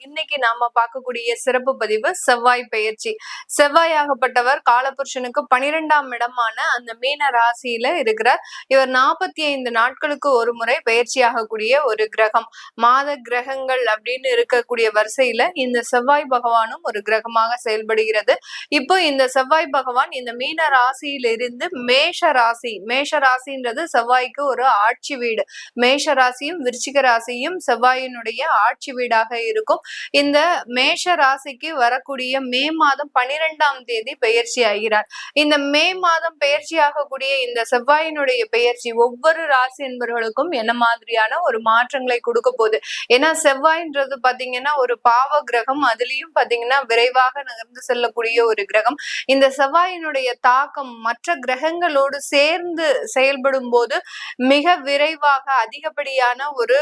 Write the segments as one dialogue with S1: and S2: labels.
S1: இன்னைக்கு நாம பார்க்கக்கூடிய சிறப்பு பதிவு செவ்வாய் பெயர்ச்சி. செவ்வாயாகப்பட்டவர் காலபுருஷனுக்கு 12ஆம் இடமான அந்த மீன ராசியில இருக்கிறார். இவர் 45 நாட்களுக்கு ஒரு முறை பெயர்ச்சி ஆகக்கூடிய ஒரு கிரகம். மாத கிரகங்கள் அப்படின்னு இருக்கக்கூடிய வரிசையில இந்த செவ்வாய் பகவானும் ஒரு கிரகமாக செயல்படுகிறது. இப்போ இந்த செவ்வாய் பகவான் இந்த மீன ராசியிலிருந்து மேஷ ராசின்றது செவ்வாய்க்கு ஒரு ஆட்சி வீடு. மேஷ ராசியும் விருச்சிக ராசியும் செவ்வாயினுடைய ஆட்சி வீடாக இருக்கும். இந்த மேஷ ராசிக்கு வரக்கூடிய மே மாதம் 12ஆம் தேதி பெயர்ச்சி ஆகிறார். இந்த மே மாதம் பெயர்ச்சி ஆகக்கூடிய இந்த செவ்வாயினுடைய பெயர்ச்சி ஒவ்வொரு ராசி என்பவர்களுக்கும் என்ன மாதிரியான ஒரு மாற்றங்களை கொடுக்க போகுது. ஏன்னா செவ்வாய்ன்றது பாத்தீங்கன்னா ஒரு பாவ கிரகம், அதுலயும் பாத்தீங்கன்னா விரைவாக நகர்ந்து செல்லக்கூடிய ஒரு கிரகம். இந்த செவ்வாயினுடைய தாக்கம் மற்ற கிரகங்களோடு சேர்ந்து செயல்படும் போது மிக விரைவாக அதிகப்படியான ஒரு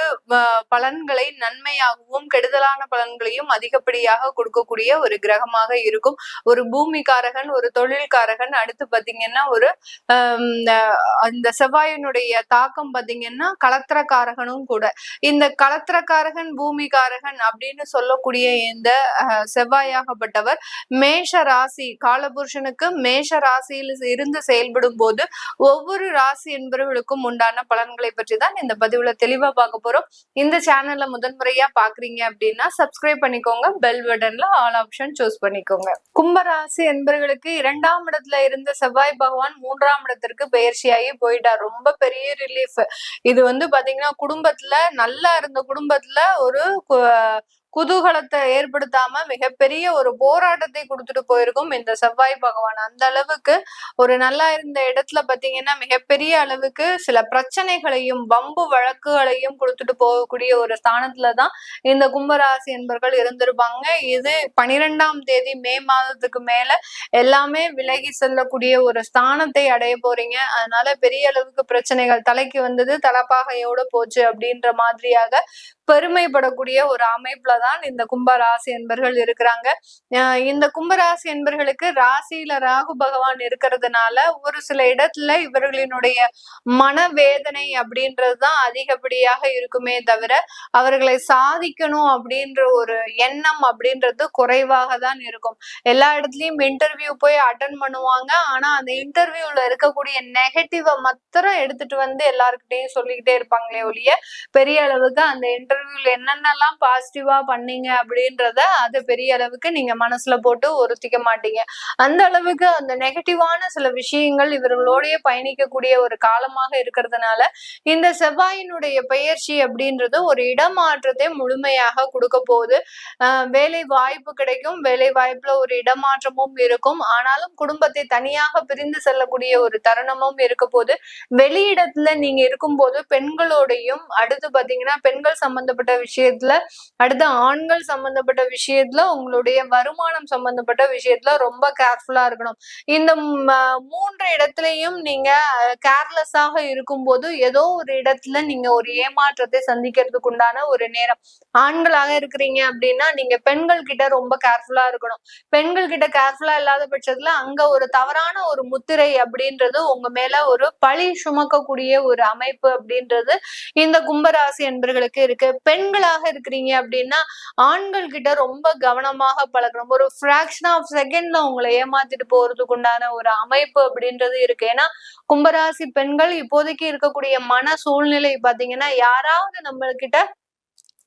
S1: பலன்களை நன்மையாகவும் கெடுதலான பலன்களையும் அதிகப்படியாக கொடுக்கக்கூடிய ஒரு கிரகமாக இருக்கும். ஒரு பூமிக்காரகன், ஒரு தொழில்காரகன், அடுத்து பாத்தீங்கன்னா ஒரு இந்த செவ்வாயினுடைய தாக்கம் பாத்தீங்கன்னா கலத்திரக்காரகனும் கூட. இந்த கலத்திரக்காரகன் பூமிக்காரகன் அப்படின்னு சொல்லக்கூடிய இந்த செவ்வாயாகப்பட்டவர் மேஷ ராசி காலபுருஷனுக்கு மேஷ ராசியில் இருந்து செயல்படும் போது ஒவ்வொரு ராசி என்பவர்களுக்கும் உண்டான பலன்களை பற்றி தான் இந்த பதிவுல தெளிவா பார்க்க போறோம். இந்த சேனல்ல முதன்முறையா பாக்குறீங்க அப்படின்னா சப்ஸ்கிரைப் பண்ணிக்கோங்க, பெல் பட்டன்ல ஆல் ஆப்ஷன் சூஸ் பண்ணிக்கோங்க. கும்பராசி என்பவர்களுக்கு 2ஆம் இடத்துல இருந்த செவ்வாய் பகவான் 3ஆம் இடத்திற்கு பெயர்ச்சியாகி போயிட்டார். ரொம்ப பெரிய ரிலீஃப் இது. பாத்தீங்கன்னா குடும்பத்துல நல்லா இருந்த குடும்பத்துல ஒரு குதூகலத்தை ஏற்படுத்தாம மிகப்பெரிய ஒரு போராட்டத்தை கொடுத்துட்டு போயிருக்கும் இந்த செவ்வாய் பகவான். அந்த அளவுக்கு ஒரு நல்லா இருந்த இடத்துல பாத்தீங்கன்னா மிகப்பெரிய அளவுக்கு சில பிரச்சனைகளையும் வம்பு வழக்குகளையும் கொடுத்துட்டு போகக்கூடிய ஒரு ஸ்தானத்துலதான் இந்த கும்பராசி என்பவர்கள் இருந்திருப்பாங்க. இது 12ஆம் தேதி மே மாதத்துக்கு மேல எல்லாமே விலகி செல்லக்கூடிய ஒரு ஸ்தானத்தை அடைய போறீங்க. அதனால பெரிய அளவுக்கு பிரச்சனைகள் தலைக்கு வந்தது தலப்பாகையோட போச்சு அப்படின்ற மாதிரியாக பெருமைப்படக்கூடிய ஒரு அமைப்புலதான் இந்த கும்பராசி என்பர்கள் இருக்கிறாங்க. இந்த கும்பராசி என்பர்களுக்கு ராசியில ராகு பகவான் இருக்கிறதுனால ஒரு சில இடத்துல இவர்களினுடைய மனவேதனை அப்படின்றதுதான் அதிகப்படியாக இருக்குமே தவிர அவர்களை சாதிக்கணும் அப்படின்ற ஒரு எண்ணம் அப்படின்றது குறைவாக தான் இருக்கும். எல்லா இடத்துலயும் இன்டர்வியூ போய் அட்டன் பண்ணுவாங்க. ஆனா அந்த இன்டர்வியூல இருக்கக்கூடிய நெகட்டிவ மாத்திரம் எடுத்துட்டு எல்லாருக்கிட்டையும் சொல்லிக்கிட்டே இருப்பாங்களே ஒழிய பெரிய அளவுக்கு அந்த இன்டர்வியூல என்னென்னலாம் பாசிட்டிவா பண்ணீங்க அப்படின்றத அது பெரிய அளவுக்கு நீங்க மனசுல போட்டு ஒருத்திக்க மாட்டீங்க. அந்த அளவுக்கு அந்த நெகட்டிவான சில விஷயங்கள் இவர்களோடய பயணிக்கக்கூடிய ஒரு காலமாக இருக்கிறதுனால இந்த செவ்வாயினுடைய பெயர்ச்சி அப்படின்றது ஒரு இடமாற்றத்தை முழுமையாக கொடுக்க போகுது. வேலை வாய்ப்பு கிடைக்கும், வேலை வாய்ப்புல ஒரு இடமாற்றமும் இருக்கும். ஆனாலும் குடும்பத்தை தனியாக பிரிந்து செல்லக்கூடிய ஒரு தருணமும் இருக்க போது. வெளியிடத்துல நீங்க இருக்கும்போது பெண்களோடையும் அடுத்து பாத்தீங்கன்னா பெண்கள் சம்பந்தப்பட்ட விஷயத்துல, அடுத்து ஆண்கள் சம்பந்தப்பட்ட விஷயத்துல, உங்களுடைய வருமானம் சம்பந்தப்பட்ட விஷயத்துல ரொம்ப கேர்ஃபுல்லா இருக்கணும். இந்த 3 இடத்துலயும் நீங்க கேர்லெஸ்ஸாக இருக்கும்போது ஏதோ ஒரு இடத்துல நீங்க ஒரு ஏமாற்றத்தை சந்திக்கிறதுக்கு உண்டான ஒரு நேரம். ஆண்களாக இருக்கிறீங்க அப்படின்னா நீங்க பெண்கள் கிட்ட ரொம்ப கேர்ஃபுல்லா இருக்கணும். பெண்கள் கிட்ட கேர்ஃபுல்லா இல்லாத பட்சத்துல அங்க ஒரு தவறான ஒரு முத்திரை அப்படின்றது உங்க மேல ஒரு பழி சுமக்கக்கூடிய ஒரு அமைப்பு அப்படின்றது இந்த கும்பராசி என்பர்களுக்கு இருக்கு. பெண்களாக இருக்கிறீங்க அப்படின்னா ஆண்கள் கிட்ட ரொம்ப கவனமாக பழகணும். ஒரு ஃபிராக்ஷன் ஆஃப் செகண்ட்ல உங்களை ஏமாத்திட்டு போறதுக்கு உண்டான ஒரு அமைப்பு அப்படின்றது இருக்கு. ஏன்னா கும்பராசி பெண்கள் இப்போதைக்கு இருக்கக்கூடிய மன சூழ்நிலை பாத்தீங்கன்னா யாராவது நம்ம கிட்ட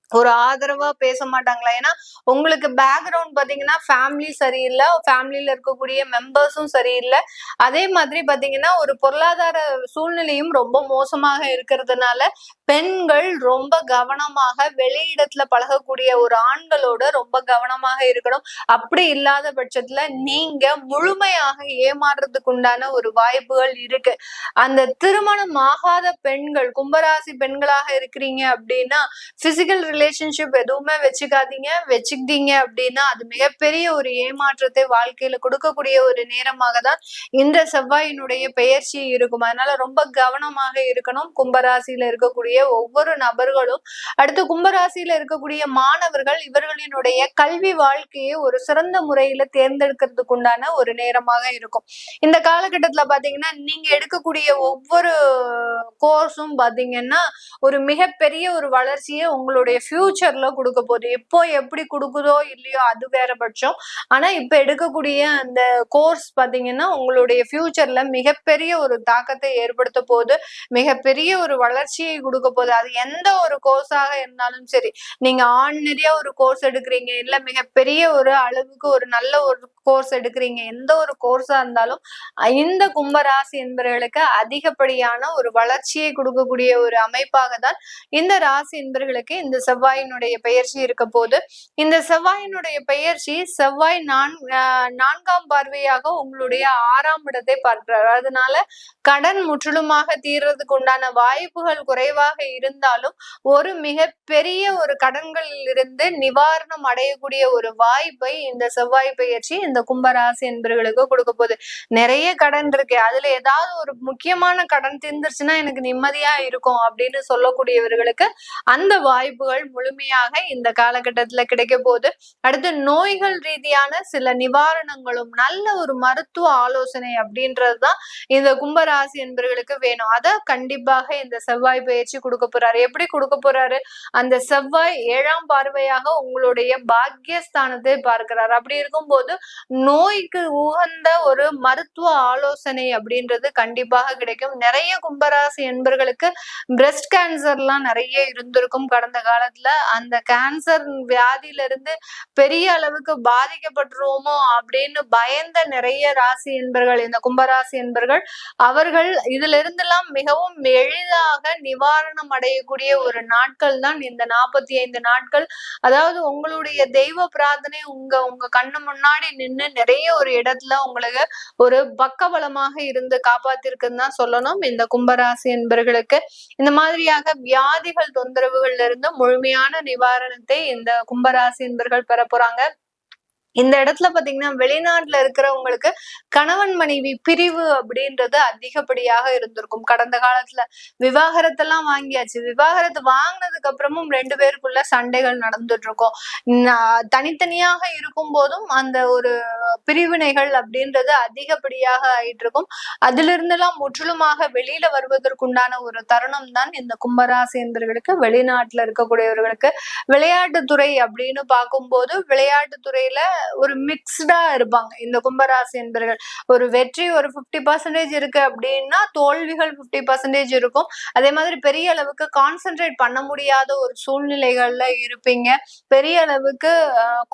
S1: ஒரு ஆதரவா பேச மாட்டாங்களா. ஏன்னா உங்களுக்கு பேக்ரவுண்ட் பாத்தீங்கன்னா ஃபேமிலி சரியில்லை, ஃபேமிலியில இருக்கக்கூடிய மெம்பர்ஸும் சரியில்லை. அதே மாதிரி பாத்தீங்கன்னா ஒரு பொருளாதார சூழ்நிலையும் ரொம்ப மோசமாக இருக்கிறதுனால பெண்கள் ரொம்ப கவனமாக வெளியிடத்துல பழகக்கூடிய ஒரு ஆண்களோட ரொம்ப கவனமாக இருக்கணும். அப்படி இல்லாத பட்சத்துல நீங்க முழுமையாக ஏமாறுறதுக்கு உண்டான ஒரு வாய்ப்புகள் இருக்கு. அந்த திருமணம் ஆகாத பெண்கள் கும்பராசி பெண்களாக இருக்கிறீங்க அப்படின்னா பிசிக்கல் ரிலேஷன்ஷிப் எதுவுமே வச்சுக்கிட்டீங்க அப்படின்னா அது மிகப்பெரிய ஒரு ஏமாற்றத்தை வாழ்க்கையில கொடுக்கக்கூடிய ஒரு நேரமாக தான் இந்த செவ்வாயினுடைய பெயர்ச்சி இருக்கும். அதனால ரொம்ப கவனமாக இருக்கணும் கும்பராசியில இருக்கக்கூடிய ஒவ்வொரு நபர்களும். அடுத்து கும்பராசியில இருக்கக்கூடிய மாணவர்கள் இவர்களினுடைய கல்வி வாழ்க்கையை ஒரு சிறந்த முறையில தேர்ந்தெடுக்கிறதுக்கு உண்டான ஒரு நேரமாக இருக்கும். இந்த காலகட்டத்துல பாத்தீங்கன்னா நீங்க எடுக்கக்கூடிய ஒவ்வொரு கோர்ஸும் பாத்தீங்கன்னா ஒரு மிகப்பெரிய ஒரு வளர்ச்சியை உங்களுடைய ஃபியூச்சர்ல கொடுக்க போகுது. இப்போ எப்படி கொடுக்குதோ இல்லையோ அது வேற பட்சம். ஆனா இப்ப எடுக்கக்கூடிய அந்த கோர்ஸ் பாத்தீங்கன்னா உங்களுடைய ஃபியூச்சர்ல மிகப்பெரிய ஒரு தாக்கத்தை ஏற்படுத்த போகுது. மிகப்பெரிய ஒரு வளர்ச்சியை கொடுக்க போகுது. அது எந்த ஒரு கோர்ஸாக இருந்தாலும் சரி, நீங்க ஆர்டினரியா ஒரு கோர்ஸ் எடுக்கிறீங்க, இல்ல மிகப்பெரிய ஒரு அளவுக்கு ஒரு நல்ல ஒரு கோர்ஸ் எடுக்கிறீங்க, எந்த ஒரு கோர்ஸா இருந்தாலும் இந்த கும்பராசி என்பவர்களுக்கு அதிகப்படியான ஒரு வளர்ச்சியை கொடுக்கக்கூடிய ஒரு அமைப்பாக தான் இந்த ராசி என்பவர்களுக்கு இந்த செவ்வாயினுடைய பெயர்ச்சி இருக்க போது. இந்த செவ்வாயினுடைய பெயர்ச்சி செவ்வாய் நான்காம் பார்வையாக உங்களுடைய 6ஆம் இடத்தை பார்க்கிறார். அதனால கடன் முற்றிலுமாக தீர்றதுக்கு உண்டான வாய்ப்புகள் குறைவாக இருந்தாலும் ஒரு மிகப்பெரிய ஒரு கடன்களில் இருந்து நிவாரணம் அடையக்கூடிய ஒரு வாய்ப்பை இந்த செவ்வாய் பெயர்ச்சி இந்த கும்பராசி என்பவர்களுக்கு கொடுக்க போகுது. நிறைய கடன் இருக்கு, அதுல ஏதாவது ஒரு முக்கியமான கடன் தீர்ந்துருச்சுன்னா எனக்கு நிம்மதியா இருக்கும் அப்படின்னு சொல்லக்கூடியவர்களுக்கு அந்த வாய்ப்புகள் முழுமையாக இந்த காலகட்டத்துல கிடைக்க போகுது. அடுத்து நோய்கள் ரீதியான சில நிவாரணங்களும் நல்ல ஒரு மருத்துவ ஆலோசனை அப்படின்றதுதான் இந்த கும்பராசி என்பவர்களுக்கு வேணும். அத கண்டிப்பாக இந்த செவ்வாய் பயிற்சி கொடுக்க போறாரு. எப்படி கொடுக்க போறாரு? அந்த செவ்வாய் 7ஆம் பார்வையாக உங்களுடைய பாக்கியஸ்தானத்தை பார்க்கிறார். அப்படி இருக்கும்போது நோய்க்கு உகந்த ஒரு மருத்துவ ஆலோசனை அப்படின்றது கண்டிப்பாக கிடைக்கும். நிறைய கும்பராசி என்பவர்களுக்கு பிரஸ்ட் கேன்சர்லாம் நிறைய இருந்திருக்கும் கடந்த காலத்துல. அந்த கேன்சர் வியாதியில இருந்து பெரிய அளவுக்கு பாதிக்கப்பட்டுருவோமோ அப்படின்னு பயந்த நிறைய ராசி என்பர்கள், இந்த கும்பராசி என்பர்கள், அவர்கள் இதுல இருந்தெல்லாம் மிகவும் எளிதாக நிவாரணம் அடையக்கூடிய ஒரு நாட்கள் தான் இந்த 45 நாட்கள். அதாவது உங்களுடைய தெய்வ பிரார்த்தனை உங்க கண்ணு முன்னாடி நின்று நிறைய ஒரு இடத்துல உங்களுக்கு ஒரு பக்கபலமாக இருந்து காப்பாத்திருக்குன்னு தான் சொல்லணும் இந்த கும்பராசி என்பர்களுக்கு. இந்த மாதிரியாக வியாதிகள் தொந்தரவுகள்ல இருந்து முழுமையான நிவாரணத்தை இந்த கும்பராசி என்பர்கள் பெற போறாங்க. இந்த இடத்துல பாத்தீங்கன்னா வெளிநாட்டுல இருக்கிறவங்களுக்கு கணவன் மனைவி பிரிவு அப்படின்றது அதிகப்படியாக இருந்திருக்கும். கடந்த காலத்துல விவாகரத்தெல்லாம் வாங்கியாச்சு, விவாகரத்து வாங்கினதுக்கு அப்புறமும் 2 பேருக்குள்ள சண்டைகள் நடந்துட்டு இருக்கும். தனித்தனியாக இருக்கும் போதும் அந்த ஒரு பிரிவினைகள் அப்படின்றது அதிகப்படியாக ஆயிட்டு இருக்கும். அதுல இருந்தெல்லாம் முற்றிலுமாக வெளியில வருவதற்குண்டான ஒரு தருணம் தான் இந்த கும்பராசி என்பவர்களுக்கு. வெளிநாட்டுல இருக்கக்கூடியவர்களுக்கு விளையாட்டுத்துறை அப்படின்னு பார்க்கும்போது விளையாட்டுத்துறையில ஒரு மிக்ஸ்டா இருப்பாங்க இந்த கும்பராசி என்பர்கள். ஒரு வெற்றி ஒரு 50% இருக்கு அப்படின்னா தோல்விகள் 50% இருக்கும். அதே மாதிரி பெரிய அளவுக்கு கான்சென்ட்ரேட் பண்ண முடியாத ஒரு சூழ்நிலைகள்ல இருப்பீங்க. பெரிய அளவுக்கு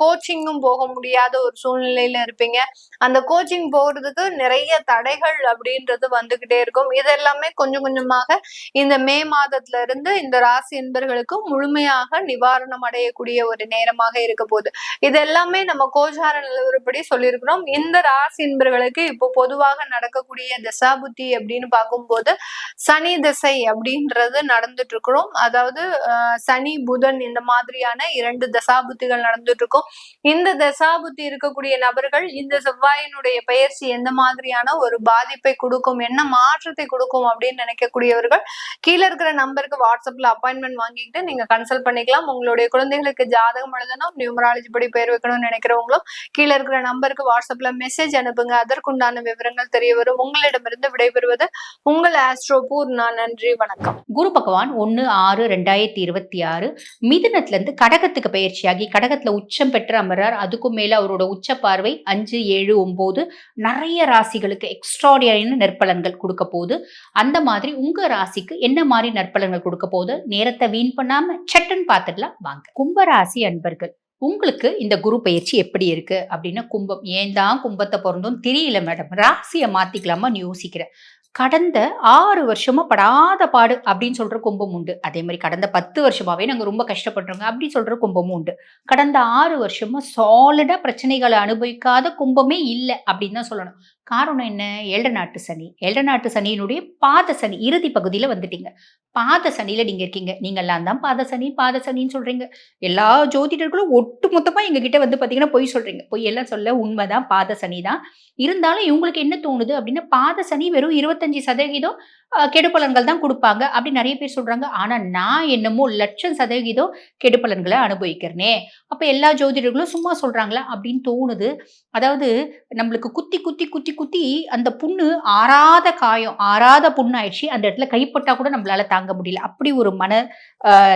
S1: கோச்சிங்கும் போக முடியாத ஒரு சூழ்நிலையில இருப்பீங்க. அந்த கோச்சிங் போறதுக்கு நிறைய தடைகள் அப்படின்றது வந்துகிட்டே இருக்கும். இதெல்லாமே கொஞ்சம் கொஞ்சமாக இந்த மே மாதத்துல இருந்து இந்த ராசி என்பர்களுக்கு முழுமையாக நிவாரணம் அடையக்கூடிய ஒரு நேரமாக இருக்க போகுது. இது எல்லாமே நம்ம கோச்சார நிலவரப்படி சொல்லியிருக்கிறோம். இந்த ராசி என்பர்களுக்கு இப்போ பொதுவாக நடக்கக்கூடிய தசாபுத்தி அப்படின்னு பார்க்கும்போது சனி திசை அப்படின்றது நடந்துட்டு இருக்கிறோம். அதாவது சனி புதன் இந்த மாதிரியான 2 தசாபுத்திகள் நடந்துட்டு இருக்கும். இந்த தசாபுத்தி இருக்கக்கூடிய நபர்கள் இந்த செவ்வாயினுடைய பயிற்சி எந்த மாதிரியான ஒரு பாதிப்பை கொடுக்கும், என்ன மாற்றத்தை கொடுக்கும் அப்படின்னு நினைக்கக்கூடியவர்கள் கீழே இருக்கிற நம்பருக்கு வாட்ஸ்அப்ல அப்பாயின்மெண்ட் வாங்கிக்கிட்டு நீங்க கன்சல்ட் பண்ணிக்கலாம். உங்களுடைய குழந்தைகளுக்கு ஜாதகம் எழுதணும், நியூமராலஜி படி பேர் வைக்கணும்னு நினைக்கிறவங்களும் கீழே இருக்கிற நம்பருக்கு வாட்ஸ்அப்ல மெசேஜ் அனுப்புங்க. அதற்குண்டான விவரங்கள் தெரிய வரும். உங்களிடமிருந்து விடைபெறுவது உங்கள் ஆஸ்ட்ரோ பூர்ணா. நன்றி, வணக்கம்.
S2: குரு பகவான் 1/6/2026 மிதுனத்துல இருந்து கடகத்துக்கு பயிற்சியாகி கடகத்துல உச்சம் பெற்று அமர்றார். அதுக்கும் மேல அவரோட உச்ச பார்வை 5, 7, 9 நிறைய ராசிகளுக்கு எக்ஸ்ட்ராடினரியான நற்பலன்கள் கொடுக்க போகுது. அந்த மாதிரி உங்க ராசிக்கு என்ன மாதிரி நற்பலன்கள் கொடுக்க போகுது, நேரத்தை வீண் பண்ணாம சட்டுன்னு பார்த்துடலாம் வாங்க. கும்பராசி அன்பர்கள், உங்களுக்கு இந்த குரு பயிற்சி எப்படி இருக்கு அப்படின்னா, கும்பம் ஏன் தான் கும்பத்தை பிறந்தோம் தெரியல மேடம், ராசியை மாத்திக்கலாமான்னு யோசிக்கிறேன். கடந்த 6 வருஷமா படாத பாடு அப்படின்னு சொல்ற கும்பம் உண்டு. அதே மாதிரி கடந்த 10 வருஷமாவே நாங்க ரொம்ப கஷ்டப்படுறோங்க அப்படின்னு சொல்ற கும்பமும் உண்டு. கடந்த 6 வருஷமா சாலிடா பிரச்சனைகளை அனுபவிக்காத கும்பமே இல்லை அப்படின்னு தான் சொல்லணும். காரணம் என்ன? ஏழரை நாட்டு சனியினுடைய பாத சனி இறுதி பகுதியில வந்துட்டீங்க. பாத சனியில நீங்க இருக்கீங்க. நீங்கெல்லாம் தான் பாத சனின்னு சொல்றீங்க. எல்லா ஜோதிடர்களும் ஒட்டு மொத்தமா எங்க கிட்ட வந்து பாத்தீங்கன்னா பொய் சொல்றீங்க. பொய் எல்லாம் சொல்ல, உண்மைதான், பாத சனி தான். இருந்தாலும் இவங்களுக்கு என்ன தோணுது அப்படின்னா, பாத சனி வெறும் 25% கெடு பலன்கள் தான் குடுப்பாங்க. அப்படி நெறைய பேர் சொல்றாங்க. ஆனா நான் என்னமோ 1,00,000% கெடு பலன்கள அனுபவிக்கிறனே! அப்ப எல்லா ஜோதிடர்களும் சும்மா சொல்றாங்களா? அப்படின்னு தோணுது. அதாவது நம்மளுக்கு குத்தி, குத்தி, குத்தி, குத்தி அந்த புண்ணு ஆறாத காயம், ஆறாத புண்ணாயிடுச்சு. அந்த இடத்துல கைப்பட்டா கூட நம்மளால தாங்க முடியல. அப்படி ஒரு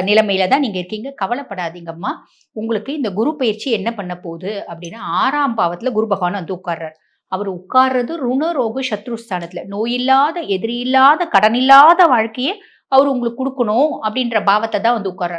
S2: நிலைமையில தான் நீங்க இருக்கீங்க. கவலைப்படாதீங்கம்மா. உங்களுக்கு இந்த குரு பயிற்சி என்ன பண்ண போது அப்படின்னா, 6ஆம் பாவத்துல குரு பகவான் வந்து உட்கார்றார். அவரு உட்கார்றது ருண, ரோக, சத்ருஸ்தானத்துல. நோயில்லாத, எதிரி இல்லாத, கடன் இல்லாத வாழ்க்கைய அவரு உங்களுக்கு குடுக்கணும் அப்படின்ற பாவத்த தான் வந்து உட்கார்றார்.